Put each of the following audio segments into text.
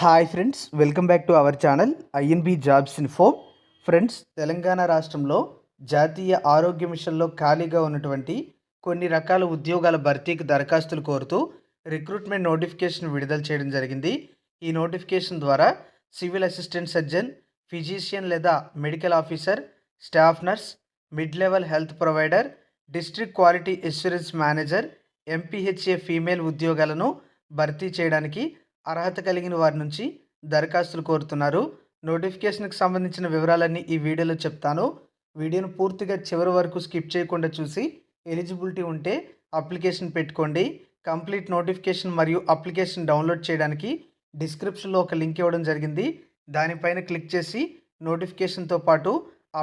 Hi friends, welcome back to our channel INB jobs info. Friends, Telangana రాష్ట్రంలో జాతీయ ఆరోగ్య మిషన్లో ఖాళీగా ఉన్నటువంటి కొన్ని రకాల ఉద్యోగాల భర్తీకి దరఖాస్తులు కోరుతూ రిక్రూట్మెంట్ నోటిఫికేషన్ విడుదల చేయడం జరిగింది. ఈ నోటిఫికేషన్ ద్వారా సివిల్ అసిస్టెంట్ సర్జన్, ఫిజిషియన్ లేదా medical officer, staff nurse, mid level health provider, district quality assurance manager, MPHA female ఉద్యోగాలను భర్తీ చేయడానికి అర్హత కలిగిన వారి నుంచి దరఖాస్తులు కోరుతున్నారు. నోటిఫికేషన్కి సంబంధించిన వివరాలన్నీ ఈ వీడియోలో చెప్తాను. వీడియోను పూర్తిగా చివరి వరకు స్కిప్ చేయకుండా చూసి ఎలిజిబిలిటీ ఉంటే అప్లికేషన్ పెట్టుకోండి. కంప్లీట్ నోటిఫికేషన్ మరియు అప్లికేషన్ డౌన్లోడ్ చేయడానికి డిస్క్రిప్షన్లో ఒక లింక్ ఇవ్వడం జరిగింది. దానిపైన క్లిక్ చేసి నోటిఫికేషన్తో పాటు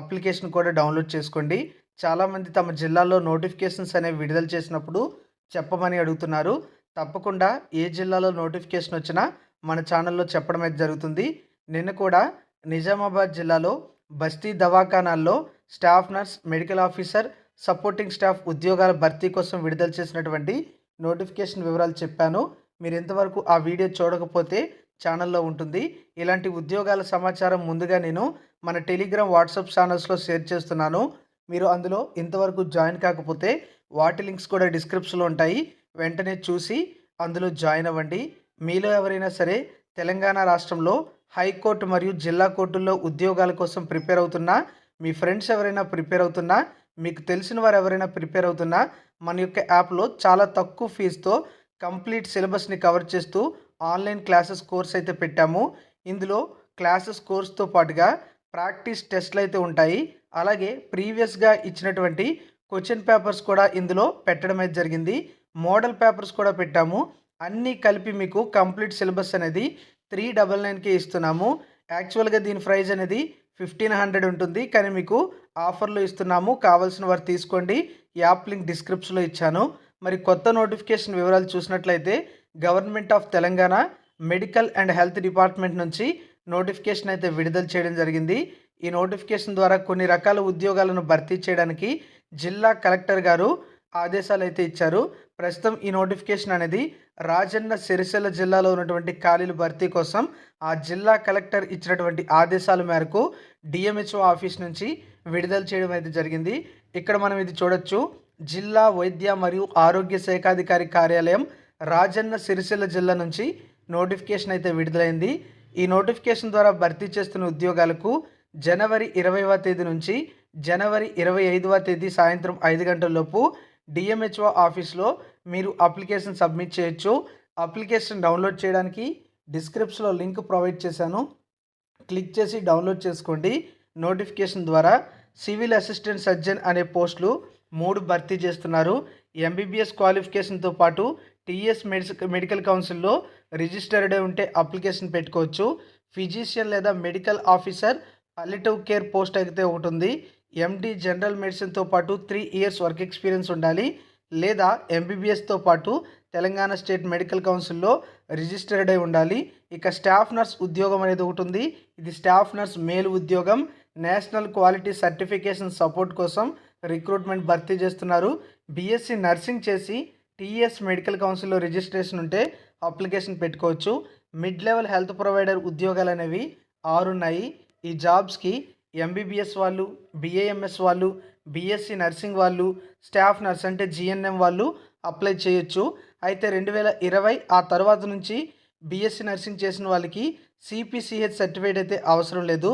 అప్లికేషన్ కూడా డౌన్లోడ్ చేసుకోండి. చాలామంది తమ జిల్లాలో నోటిఫికేషన్స్ అనేవి విడుదల చేసినప్పుడు చెప్పమని అడుగుతున్నారు. తప్పకుండా ఏ జిల్లాలో నోటిఫికేషన్ వచ్చినా మన ఛానల్లో చెప్పడం అయితే జరుగుతుంది. నిన్న కూడా నిజామాబాద్ జిల్లాలో బస్తీ దవాఖానాల్లో staff nurse, medical officer, supporting staff ఉద్యోగాల భర్తీ కోసం విడుదల చేసినటువంటి నోటిఫికేషన్ వివరాలు చెప్పాను. మీరు ఇంతవరకు ఆ వీడియో చూడకపోతే ఛానల్లో ఉంటుంది. ఇలాంటి ఉద్యోగాల సమాచారం ముందుగా నేను మన టెలిగ్రామ్, వాట్సాప్ ఛానల్స్లో షేర్ చేస్తున్నాను. మీరు అందులో ఇంతవరకు జాయిన్ కాకపోతే వాటి లింక్స్ కూడా డిస్క్రిప్షన్లో ఉంటాయి. వెంటనే చూసి అందులో జాయిన్ అవ్వండి. మీలో ఎవరైనా సరే తెలంగాణ రాష్ట్రంలో హైకోర్టు మరియు జిల్లా కోర్టుల్లో ఉద్యోగాల కోసం ప్రిపేర్ అవుతున్నా, మీ ఫ్రెండ్స్ ఎవరైనా ప్రిపేర్ అవుతున్నా, మీకు తెలిసిన వారు ఎవరైనా ప్రిపేర్ అవుతున్నా, మన యొక్క యాప్లో చాలా తక్కువ ఫీజుతో కంప్లీట్ సిలబస్ని కవర్ చేస్తూ ఆన్లైన్ క్లాసెస్ కోర్స్ అయితే పెట్టాము. ఇందులో క్లాసెస్ కోర్స్తో పాటుగా ప్రాక్టీస్ టెస్ట్లు అయితే ఉంటాయి. అలాగే ప్రీవియస్గా ఇచ్చినటువంటి క్వశ్చన్ పేపర్స్ కూడా ఇందులో పెట్టడం అయితే జరిగింది. మోడల్ పేపర్స్ కూడా పెట్టాము. అన్నీ కలిపి మీకు కంప్లీట్ సిలబస్ అనేది 399కే ఇస్తున్నాము. యాక్చువల్గా దీని ప్రైస్ అనేది 1500 ఉంటుంది, కానీ మీకు ఆఫర్లో ఇస్తున్నాము. కావాల్సిన వారు తీసుకోండి. యాప్ లింక్ డిస్క్రిప్షన్లో ఇచ్చాను. మరి కొత్త నోటిఫికేషన్ వివరాలు చూసినట్లయితే government of Telangana medical and health department నుంచి నోటిఫికేషన్ అయితే విడుదల చేయడం జరిగింది. ఈ నోటిఫికేషన్ ద్వారా కొన్ని రకాల ఉద్యోగాలను భర్తీ చేయడానికి జిల్లా కలెక్టర్ గారు ఆదేశాలు అయితే ఇచ్చారు. ప్రస్తుతం ఈ నోటిఫికేషన్ అనేది రాజన్న సిరిసిల్ల జిల్లాలో ఉన్నటువంటి ఖాళీల భర్తీ కోసం ఆ జిల్లా కలెక్టర్ ఇచ్చినటువంటి ఆదేశాల మేరకు డిఎంహెచ్ఓ ఆఫీస్ నుంచి విడుదల చేయడం అయితే జరిగింది. ఇక్కడ మనం ఇది చూడొచ్చు. జిల్లా వైద్య మరియు ఆరోగ్య శాఖాధికారి కార్యాలయం, రాజన్న సిరిసిల్ల జిల్లా నుంచి నోటిఫికేషన్ అయితే విడుదలైంది. ఈ నోటిఫికేషన్ ద్వారా భర్తీ చేస్తున్న ఉద్యోగాలకు జనవరి 20వ తేదీ నుంచి జనవరి 25వ తేదీ సాయంత్రం 5 గంటల లోపు డిఎంహెచ్ఓ ఆఫీస్లో మీరు అప్లికేషన్ సబ్మిట్ చేయొచ్చు. అప్లికేషన్ డౌన్లోడ్ చేయడానికి డిస్క్రిప్షన్లో లింక్ ప్రొవైడ్ చేశాను. క్లిక్ చేసి డౌన్లోడ్ చేసుకోండి. నోటిఫికేషన్ ద్వారా సివిల్ అసిస్టెంట్ సర్జన్ అనే పోస్టులు 3 భర్తీ చేస్తున్నారు. ఎంబీబీఎస్ క్వాలిఫికేషన్తో పాటు టీఎస్ మెడికల్ కౌన్సిల్లో రిజిస్టర్డ్ ఉంటే అప్లికేషన్ పెట్టుకోవచ్చు. ఫిజిషియన్ లేదా మెడికల్ ఆఫీసర్ పాలిటివ్ కేర్ పోస్ట్ అయితే ఒకటి ఉంది. ఎండి జనరల్ మెడిసిన్తో పాటు 3 ఇయర్స్ వర్క్ ఎక్స్పీరియన్స్ ఉండాలి, లేదా ఎంబీబీఎస్తో పాటు తెలంగాణ స్టేట్ మెడికల్ కౌన్సిల్లో రిజిస్టర్డ్ అయి ఉండాలి. ఇక స్టాఫ్ నర్స్ ఉద్యోగం అనేది ఒకటి ఉంది. ఇది స్టాఫ్ నర్స్ మేల్ ఉద్యోగం. నేషనల్ క్వాలిటీ సర్టిఫికేషన్ సపోర్ట్ కోసం రిక్రూట్మెంట్ భర్తీ చేస్తున్నారు. బీఎస్సీ నర్సింగ్ చేసి టీఎస్ మెడికల్ కౌన్సిల్లో రిజిస్ట్రేషన్ ఉంటే అప్లికేషన్ పెట్టుకోవచ్చు. మిడ్ లెవెల్ హెల్త్ ప్రొవైడర్ ఉద్యోగాలు అనేవి 6 ఉన్నాయి. ఈ జాబ్స్కి ఎంబీబీఎస్ వాళ్ళు, బీఏఎంఎస్ వాళ్ళు, బీఎస్సీ నర్సింగ్ వాళ్ళు, స్టాఫ్ నర్స్ అంటే జిఎన్ఎం వాళ్ళు అప్లై చేయొచ్చు. అయితే 2020 ఆ తర్వాత నుంచి బీఎస్సీ నర్సింగ్ చేసిన వాళ్ళకి సిపిసిహెచ్ సర్టిఫికేట్ అయితే అవసరం లేదు.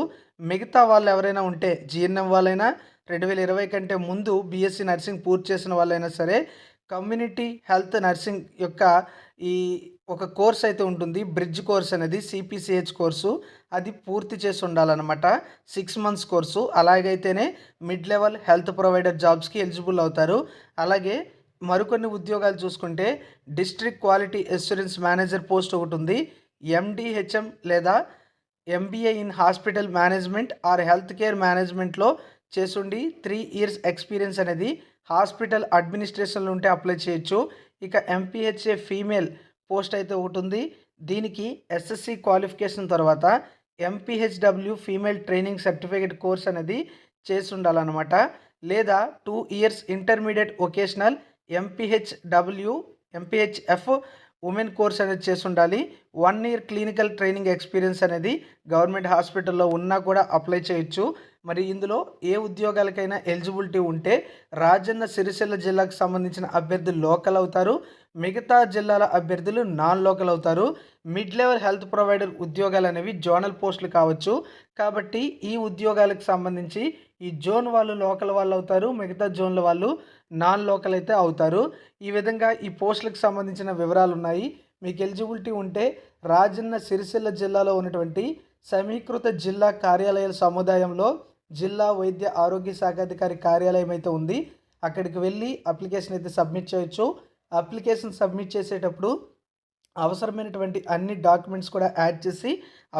మిగతా వాళ్ళు ఎవరైనా ఉంటే జిఎన్ఎం వాళ్ళైనా 2020 కంటే ముందు బీఎస్సీ నర్సింగ్ పూర్తి చేసిన వాళ్ళైనా సరే కమ్యూనిటీ హెల్త్ నర్సింగ్ యొక్క ఈ ఒక కోర్స్ అయితే ఉంటుంది, బ్రిడ్జ్ కోర్స్ అనేది సిపిసిహెచ్ కోర్సు. అది పూర్తి చేసి ఉండాలన్నమాట. 6 మంత్స్ కోర్సు. అలాగైతేనే మిడ్ లెవెల్ హెల్త్ ప్రొవైడర్ జాబ్స్కి ఎలిజిబుల్ అవుతారు. అలాగే మరికొన్ని ఉద్యోగాలు చూసుకుంటే district quality assurance manager post ఒకటి ఉంది. ఎండిహెచ్ఎం లేదా MBA in hospital management or health care మేనేజ్మెంట్లో చేసుండి 3 ఇయర్స్ ఎక్స్పీరియన్స్ అనేది హాస్పిటల్ అడ్మినిస్ట్రేషన్లో ఉంటే అప్లై చేయొచ్చు. ఇక ఎంపీహెచ్ఏ ఫీమేల్ పోస్ట్ అయితే ఒకటి ఉంది. దీనికి ఎస్ఎస్సి క్వాలిఫికేషన్ తర్వాత MPHW female training certificate course అనేది చేసి ఉండాలన్నమాట. లేదా 2 years intermediate vocational MPHW MPHF women course అనేది చేసి ఉండాలి. 1 ఇయర్ క్లినికల్ ట్రైనింగ్ ఎక్స్పీరియన్స్ అనేది గవర్నమెంట్ హాస్పిటల్లో ఉన్నా కూడా అప్లై చేయొచ్చు. మరి ఇందులో ఏ ఉద్యోగాలకైనా ఎలిజిబిలిటీ ఉంటే రాజన్న సిరిసిల్ల జిల్లాకు సంబంధించిన అభ్యర్థులు లోకల్ అవుతారు. మిగతా జిల్లాల అభ్యర్థులు నాన్ లోకల్ అవుతారు. మిడ్ లెవెల్ హెల్త్ ప్రొవైడర్ ఉద్యోగాలు అనేవి జోనల్ పోస్టులు కావచ్చు. కాబట్టి ఈ ఉద్యోగాలకు సంబంధించి ఈ జోన్ వాళ్ళు లోకల్ వాళ్ళు అవుతారు, మిగతా జోన్ల వాళ్ళు నాన్ లోకల్ అయితే అవుతారు. ఈ విధంగా ఈ పోస్టులకు సంబంధించిన వివరాలు ఉన్నాయి. మీకు ఎలిజిబిలిటీ ఉంటే రాజన్న సిరిసిల్ల జిల్లాలో ఉన్నటువంటి సమీకృత జిల్లా కార్యాలయాల సముదాయంలో జిల్లా వైద్య ఆరోగ్య శాఖాధికారి కార్యాలయం అయితే ఉంది. అక్కడికి వెళ్ళి అప్లికేషన్ అయితే సబ్మిట్ చేయొచ్చు. అప్లికేషన్ సబ్మిట్ చేసేటప్పుడు అవసరమైనటువంటి అన్ని డాక్యుమెంట్స్ కూడా యాడ్ చేసి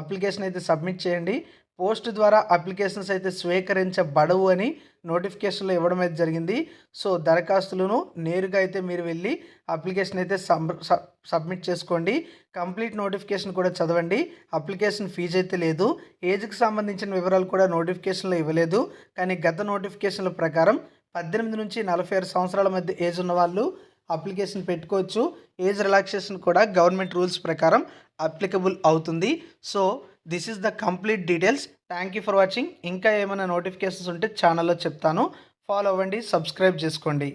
అప్లికేషన్ అయితే సబ్మిట్ చేయండి. పోస్ట్ ద్వారా అప్లికేషన్స్ అయితే స్వీకరించబడవు అని నోటిఫికేషన్లో ఇవ్వడం అయితే జరిగింది. సో దరఖాస్తులను నేరుగా అయితే మీరు వెళ్ళి అప్లికేషన్ అయితే సబ్మిట్ చేసుకోండి. కంప్లీట్ నోటిఫికేషన్ కూడా చదవండి. అప్లికేషన్ ఫీజు అయితే లేదు. ఏజ్కి సంబంధించిన వివరాలు కూడా నోటిఫికేషన్లో ఇవ్వలేదు. కానీ గత నోటిఫికేషన్ల ప్రకారం 18 నుంచి 46 సంవత్సరాల మధ్య ఏజ్ ఉన్న వాళ్ళు అప్లికేషన్ పెట్టుకోవచ్చు. ఏజ్ రిలాక్సేషన్ కూడా గవర్నమెంట్ రూల్స్ ప్రకారం అప్లికబుల్ అవుతుంది. So this is the complete details. Thank you for watching. ఇంకా ఏమైనా నోటిఫికేషన్స్ ఉంటే ఛానల్లో చెప్తాను. ఫాలో అవ్వండి, సబ్స్క్రైబ్ చేసుకోండి.